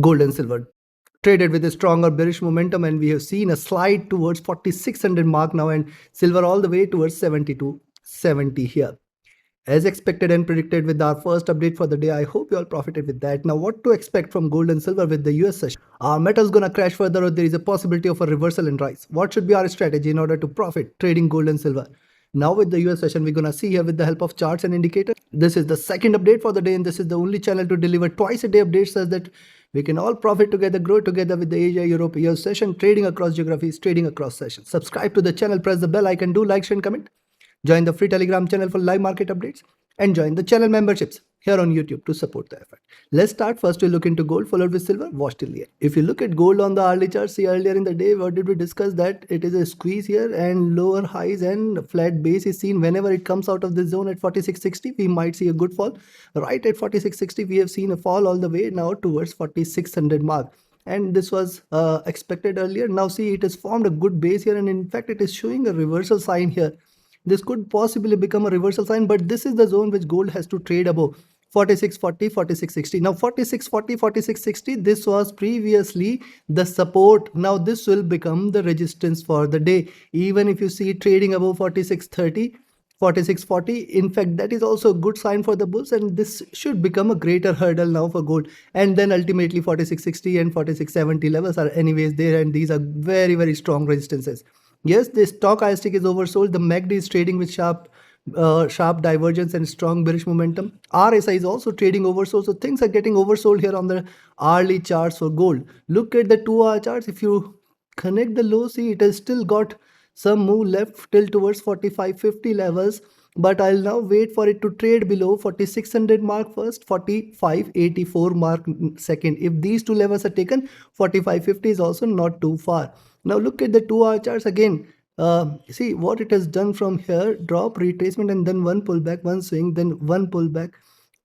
Gold and silver traded with a stronger bearish momentum, and we have seen a slide towards 4600 mark now, and silver all the way towards 70 here. As expected and predicted with our first update for the day, I hope you all profited with that. Now, what to expect from gold and silver with the US session? Are metals gonna crash further, or there is a possibility of a reversal and rise? What should be our strategy in order to profit trading gold and silver? Now with the US session, we're gonna see here with the help of charts and indicators. This is the second update for the day, and this is the only channel to deliver twice a day updates such that we can all profit together, grow together with the Asia, Europe, US session, trading across geographies, trading across sessions. Subscribe to the channel, press the bell icon, do like, share, and comment. Join the free Telegram channel for live market updates and join the channel memberships here on YouTube to support the effort. Let's start. First, we look into gold, followed with silver. Watch till the end. If you look at gold on the hourly chart, see earlier in the day, what did we discuss? That it is a squeeze here and lower highs and flat base is seen whenever it comes out of this zone at 4660. We might see a good fall. Right at 4660, we have seen a fall all the way now towards 4600 mark. And this was expected earlier. Now see, it has formed a good base here, and in fact, it is showing a reversal sign here. This could possibly become a reversal sign, but this is the zone which gold has to trade above 4640, 4660. Now 4640, 4660, this was previously the support. Now this will become the resistance for the day. Even if you see trading above 4630, 4640, in fact that is also a good sign for the bulls, and this should become a greater hurdle now for gold. And then ultimately 4660 and 4670 levels are anyways there, and these are very, very strong resistances. Yes, the stochastic is oversold. The MACD is trading with sharp divergence and strong bearish momentum. RSI is also trading oversold. So things are getting oversold here on the hourly charts for gold. Look at the 2-hour charts. If you connect the low, see it has still got some move left till towards 4550 levels. But I'll now wait for it to trade below 4600 mark first, 4584 mark second. If these two levels are taken, 4550 is also not too far. Now look at the 2-hour charts again. See what it has done from here: drop, retracement, and then one pullback, one swing, then one pullback,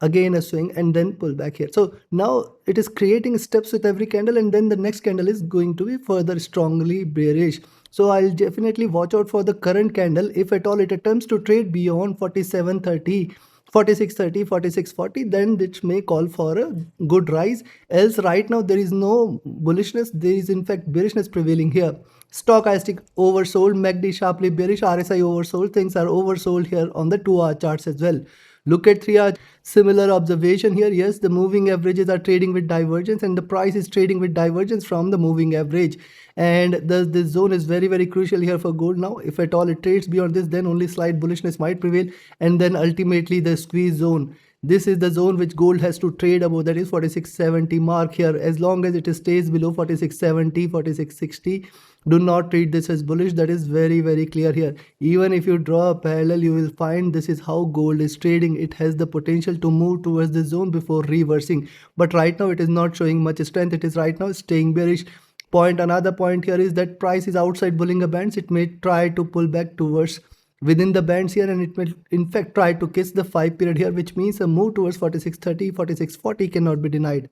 again a swing, and then pull back here. So now it is creating steps with every candle, and then the next candle is going to be further strongly bearish. So I'll definitely watch out for the current candle. If at all it attempts to trade beyond 4730, 4630, 4640, then it may call for a good rise. Else right now there is no bullishness, there is in fact bearishness prevailing here. Stochastic oversold, MACD sharply bearish, RSI oversold. Things are oversold here on the 2-hour charts as well. Look at 3-hour, similar observation here. Yes, the moving averages are trading with divergence, and the price is trading with divergence from the moving average. And this zone is very, very crucial here for gold now. If at all it trades beyond this, then only slight bullishness might prevail, and then ultimately the squeeze zone. This is the zone which gold has to trade above, that is 4670 mark here. As long as it stays below 4670, 4660, do not treat this as bullish. That is very, very clear here. Even if you draw a parallel, you will find this is how gold is trading. It has the potential to move towards the zone before reversing, but right now it is not showing much strength. It is right now staying bearish. Another point here is that price is outside Bollinger Bands. It may try to pull back towards within the bands here, and it may in fact try to kiss the 5 period here, which means a move towards 4630, 4640 cannot be denied.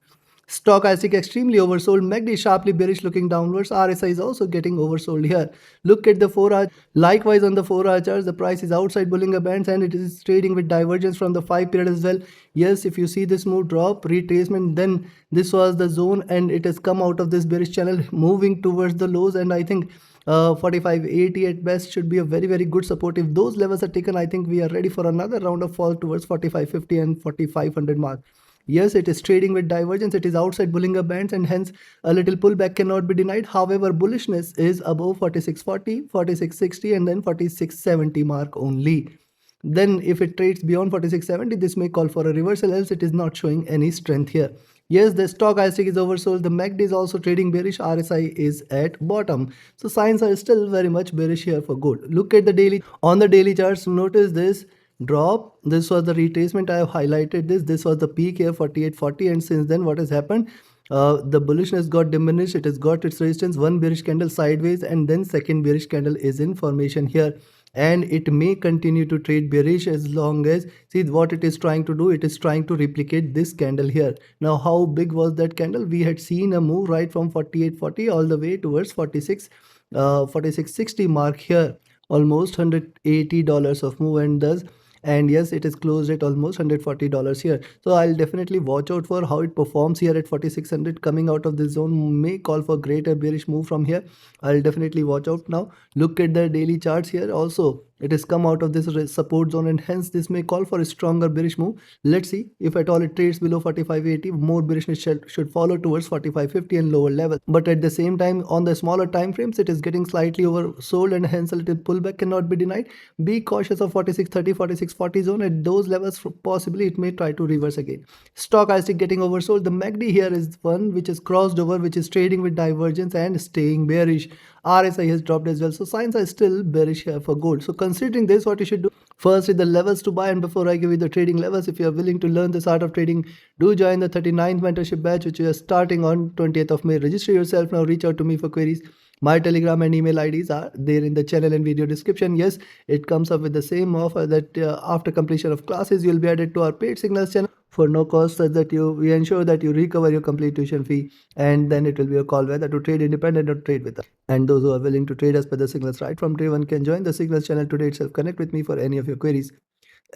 Stochastic extremely oversold, MACD sharply bearish looking downwards. RSI is also getting oversold here. Look at the 4-hour. Likewise on the 4-hour charts, the price is outside Bollinger Bands, and it is trading with divergence from the 5 period as well. Yes, if you see this move, drop, retracement, then this was the zone, and it has come out of this bearish channel moving towards the lows, and I think 4580 at best should be a very, very good support. If those levels are taken, I think we are ready for another round of fall towards 4550 and 4500 mark. Yes, it is trading with divergence. It is outside Bollinger Bands, and hence a little pullback cannot be denied. However, bullishness is above 4640, 4660, and then 4670 mark only. Then if it trades beyond 4670, this may call for a reversal, else it is not showing any strength here. Yes, the stochastic is oversold. The MACD is also trading bearish. RSI is at bottom. So signs are still very much bearish here for gold. Look at the daily. On the daily charts, notice this drop. This was the retracement. I have highlighted this was the peak here, 4840, and since then what has happened, the bullishness got diminished. It has got its resistance, one bearish candle sideways, and then second bearish candle is in formation here, and it may continue to trade bearish as long as, see what it is trying to do, it is trying to replicate this candle here. Now how big was that candle? We had seen a move right from 4840 all the way towards 4660 mark here, almost $180 of move, and thus and yes, it is closed at almost $140 here. So I'll definitely watch out for how it performs here at 4600. Coming out of this zone may call for greater bearish move from here. I'll definitely watch out. Now look at the daily charts here. Also it has come out of this support zone, and hence this may call for a stronger bearish move. Let's see if at all it trades below 4580, more bearishness should follow towards 4550 and lower levels. But at the same time, on the smaller time frames, it is getting slightly oversold, and hence a little pullback cannot be denied. Be cautious of 4630, 4640 zone. At those levels, possibly it may try to reverse again. Stochastic getting oversold. The MACD here is one which is crossed over, which is trading with divergence and staying bearish. RSI has dropped as well. So signs are still bearish here for gold. So considering this, what you should do first is the levels to buy. And before I give you the trading levels, if you are willing to learn this art of trading, do join the 39th mentorship batch, which we are starting on 20th of May. Register yourself now. Reach out to me for queries. My Telegram and email IDs are there in the channel and video description. Yes, it comes up with the same offer that after completion of classes, you'll be added to our paid signals channel for no cost, such that we ensure that you recover your complete tuition fee, and then it will be a call whether to trade independent or trade with us. And those who are willing to trade as per the signals right from day one can join the signals channel today itself. Connect with me for any of your queries.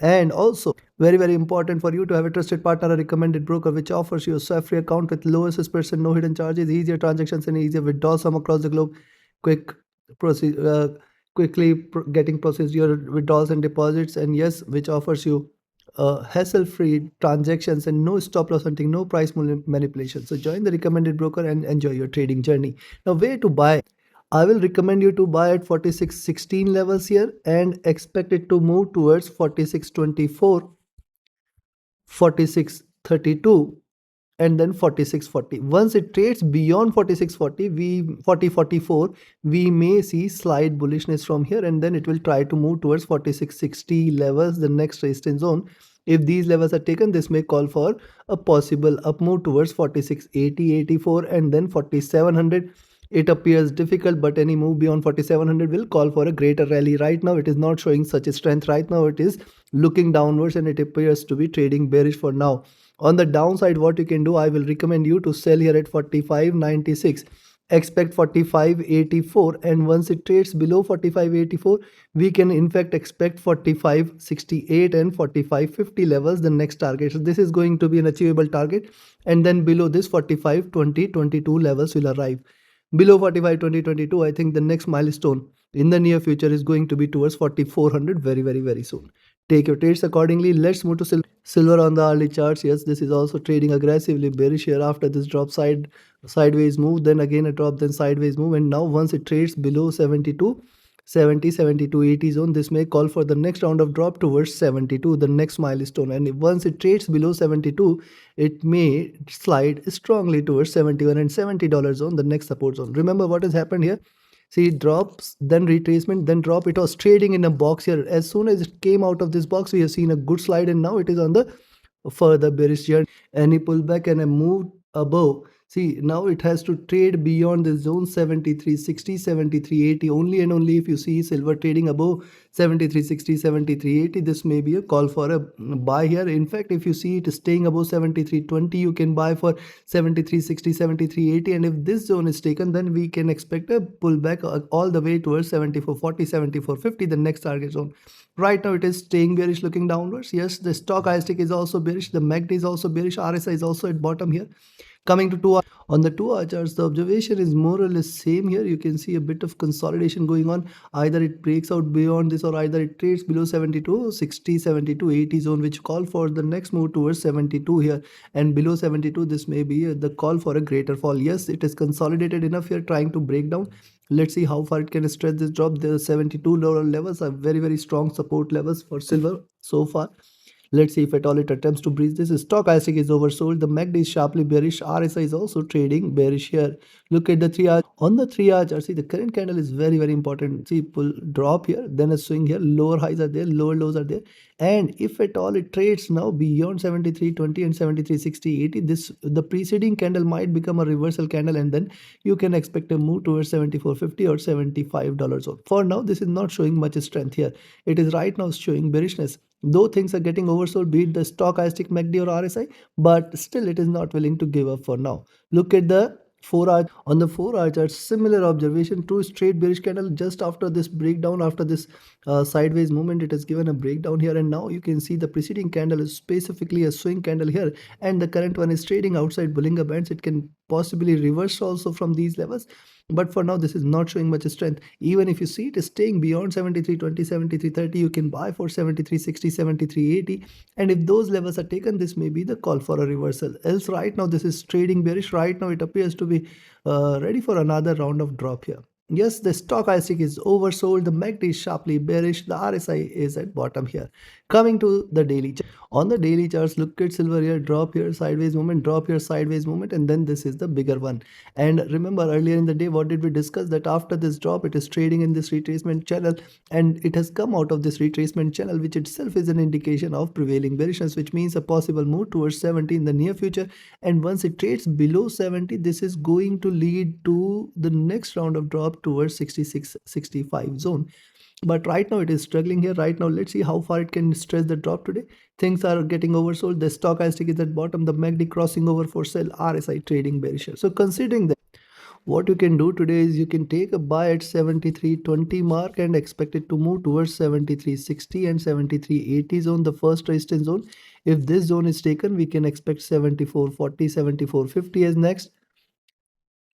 And also, very important for you to have a trusted partner or recommended broker which offers you a swap-free account with lowest suspicion, no hidden charges, easier transactions, and easier withdrawals from across the globe. Quick proceed, quickly getting processed your withdrawals and deposits, and yes, which offers you hassle-free transactions and no stop loss hunting, no price manipulation. So join the recommended broker and enjoy your trading journey. Now, where to buy? I will recommend you to buy at 4616 levels here and expect it to move towards 4624, 4632, and then 4640. Once it trades beyond 4640, 4044, we may see slight bullishness from here, and then it will try to move towards 4660 levels, the next resistance zone. If these levels are taken, this may call for a possible up move towards 4680, 84, and then 4700. It appears difficult, but any move beyond 4700 will call for a greater rally. Right now, it is not showing such a strength. Right now, it is looking downwards, and it appears to be trading bearish for now. On the downside, what you can do, I will recommend you to sell here at 45.96. Expect 45.84, and once it trades below 45.84, we can in fact expect 45.68 and 45.50 levels, the next target. So this is going to be an achievable target, and then below this 45.2022 levels will arrive. Below 45 2022, I think the next milestone in the near future is going to be towards 4400 very soon. Take your trades accordingly. Let's move to silver on the hourly charts. Yes, this is also trading aggressively bearish here after this drop sideways move, then again a drop, then sideways move, and now once it trades below 72 70 72 80 zone, this may call for the next round of drop towards 72, the next milestone. And once it trades below 72, it may slide strongly towards 71 and $70 zone, the next support zone. Remember what has happened here. See, it drops, then retracement, then drop. It was trading in a box here. As soon as it came out of this box, we have seen a good slide, and now it is on the further bearish journey. Any pullback and a move above. See, now it has to trade beyond the zone 73.60, 73.80. Only and only if you see silver trading above 73.60, 73.80, this may be a call for a buy here. In fact, if you see it staying above 73.20, you can buy for 73.60, 73.80. And if this zone is taken, then we can expect a pullback all the way towards 74.40, 74.50, the next target zone. Right now, it is staying bearish, looking downwards. Yes, the stochastic is also bearish. The MACD is also bearish. RSI is also at bottom here. Coming to 2 on the 2 hour charts, the observation is more or less same here. You can see a bit of consolidation going on. Either it breaks out beyond this, or either it trades below 72, 60, 72, 80 zone, which call for the next move towards 72 here. And below 72, this may be the call for a greater fall. Yes, it is consolidated enough here, trying to break down. Let's see how far it can stretch this drop. The 72 lower levels are very strong support levels for silver so far. Let's see if at all it attempts to breach this. Stochastic is oversold. The MACD is sharply bearish. RSI is also trading bearish here. Look at the 3 hour. On the 3 hour chart, see the current candle is very important. See, pull drop here, then a swing here. Lower highs are there, lower lows are there. And if at all it trades now beyond 73.20 and 73.60, 80, the preceding candle might become a reversal candle, and then you can expect a move towards 74.50 or $75. For now, this is not showing much strength here. It is right now showing bearishness. Though things are getting oversold, be it the stochastic MACD or RSI, but still it is not willing to give up for now. Look at the On the 4 hour chart, similar observation, two straight bearish candle just after this breakdown, after this sideways movement, it has given a breakdown here, and now you can see the preceding candle is specifically a swing candle here, and the current one is trading outside Bollinger Bands. It can possibly reverse also from these levels, but for now this is not showing much strength. Even if you see it is staying beyond 73.20, 73.30, you can buy for 73.60, 73.80, and if those levels are taken, this may be the call for a reversal. Else right now this is trading bearish. Right now it appears to be ready for another round of drop here. Yes, the stochastic is oversold, the MACD is sharply bearish, the RSI is at bottom here. Coming to the daily chart. On the daily charts, look at silver here, drop here, sideways movement, drop here, sideways movement, and then this is the bigger one. And remember earlier in the day, what did we discuss? That after this drop, it is trading in this retracement channel, and it has come out of this retracement channel, which itself is an indication of prevailing bearishness, which means a possible move towards 70 in the near future. And once it trades below 70, this is going to lead to the next round of drop towards 66, 65 zone. But right now it is struggling here. Right now, let's see how far it can stretch the drop today. Things are getting oversold. The stochastic is at bottom, the MACD crossing over for sell, RSI trading bearish. So considering that, what you can do today is you can take a buy at 73.20 mark and expect it to move towards 73.60 and 73.80 zone, the first resistance zone. If this zone is taken, we can expect 74.40, 74.50 as next.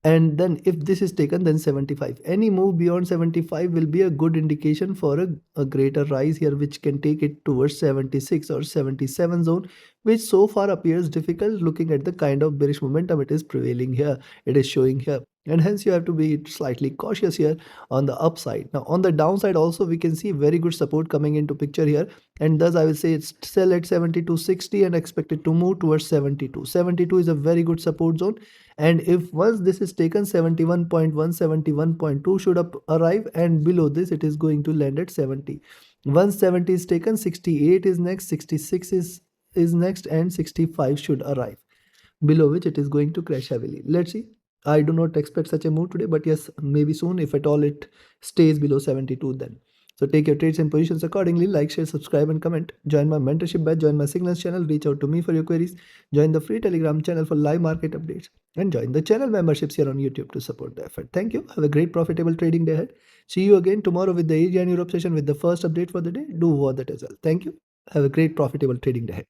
And then if this is taken, then 75. Any move beyond 75 will be a good indication for a greater rise here, which can take it towards 76 or 77 zone, which so far appears difficult looking at the kind of bearish momentum it is prevailing here, it is showing here. And hence you have to be slightly cautious here on the upside. Now on the downside also, we can see very good support coming into picture here, and thus I will say it's sell at 72.60 and expect it to move towards 72. 72 is a very good support zone, and if once this is taken, 71.1, 71.2 should arrive, and below this it is going to land at 70. Once 70 is taken, 68 is next, 66 is next, and 65 should arrive, below which it is going to crash heavily. Let's see. I do not expect such a move today, but yes, maybe soon, if at all it stays below 72 then. So take your trades and positions accordingly. Like, share, subscribe, and comment. Join my mentorship batch, join my signals channel, reach out to me for your queries, join the free Telegram channel for live market updates, and join the channel memberships here on YouTube to support the effort. Thank you. Have a great profitable trading day ahead. See you again tomorrow with the Asia and Europe session with the first update for the day. Do watch that as well. Thank you. Have a great profitable trading day ahead.